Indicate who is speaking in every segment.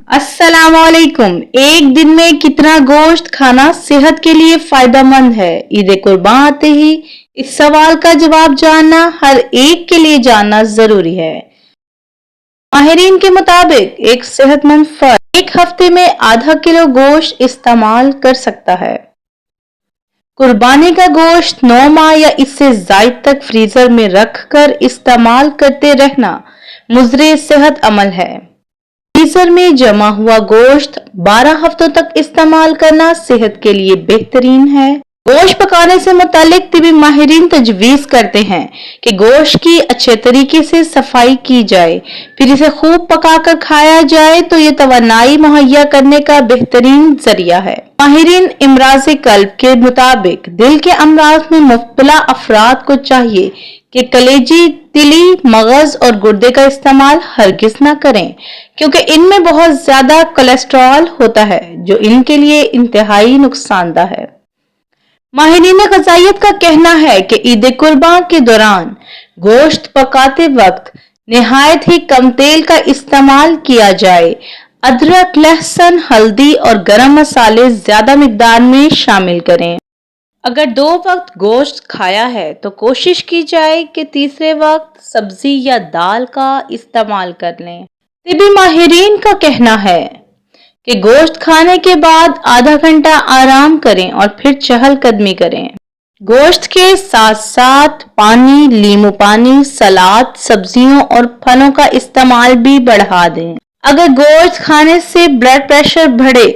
Speaker 1: अस्सलाम वालेकुम। एक दिन में कितना गोश्त खाना सेहत के लिए फायदेमंद है? ईद कुर्बान आते ही इस सवाल का जवाब जानना हर एक के लिए जानना जरूरी है। माहिरीन के मुताबिक एक सेहतमंद फर्द एक हफ्ते में आधा किलो गोश्त इस्तेमाल कर सकता है। कुर्बानी का गोश्त 9 माह या इससे जायद तक फ्रीजर में रखकर इस्तेमाल करते रहना मुज़रे सेहत अमल है। फ्रीजर में जमा हुआ गोश्त 12 हफ्तों तक इस्तेमाल करना सेहत के लिए बेहतरीन है। गोश्त पकाने से मुतालिक तिबी माहिरीन तजवीज करते हैं कि गोश्त की अच्छे तरीके से सफाई की जाए, फिर इसे खूब पकाकर खाया जाए तो ये तवानाई मुहैया करने का बेहतरीन जरिया है। माहिरीन इमराज कल्ब के मुताबिक दिल के अमराज में मुब्तला अफराद को चाहिए कि कलेजी, तिली, मगज और गुर्दे का इस्तेमाल हरगिज न करें, क्योंकि इनमें बहुत ज्यादा कोलेस्ट्रॉल होता है जो इनके लिए इंतहाई नुकसानदा है। माहिरीन ग़िज़ाइयत का कहना है कि ईद कुर्बान के दौरान गोश्त पकाते वक्त निहायत ही कम तेल का इस्तेमाल किया जाए। अदरक, लहसुन, हल्दी और गरम मसाले ज्यादा मिकदार में शामिल करें। अगर 2 वक्त गोश्त खाया है तो कोशिश की जाए कि तीसरे वक्त सब्जी या दाल का इस्तेमाल कर लें। तिबी माहिरीन का कहना है कि गोश्त खाने के बाद आधा घंटा आराम करें और फिर चहलकदमी करें। गोश्त के साथ साथ पानी, नींबू पानी, सलाद, सब्जियों और फलों का इस्तेमाल भी बढ़ा दें। अगर गोश्त खाने से ब्लड प्रेशर बढ़े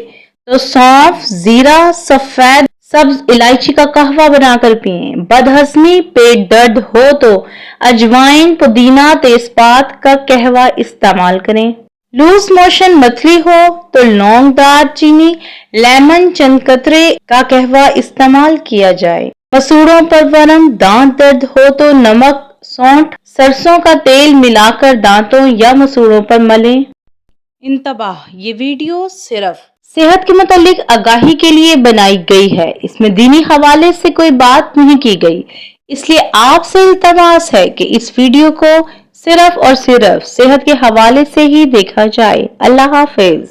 Speaker 1: तो सौंफ, जीरा, सफेद सब्ज इलायची का कहवा बनाकर पिएं। बदहजमी, पेट दर्द हो तो अजवाइन, पुदीना, तेजपात का कहवा इस्तेमाल करें। लूज मोशन मथली हो तो लौंग, दालचीनी, लेमन, चंदकतरे का कहवा इस्तेमाल किया जाए। मसूड़ों पर वरम, दांत दर्द हो तो नमक, सौंठ, सरसों का तेल मिलाकर दांतों या मसूड़ों पर मलें। इंतबाह, ये वीडियो सिर्फ सेहत के मुतालिक आगाही के लिए बनाई गई है। इसमें दीनी हवाले से कोई बात नहीं की गई, इसलिए आपसे इल्तमास है कि इस वीडियो को सिर्फ और सिर्फ सेहत के हवाले से ही देखा जाए। अल्लाह हाफिज।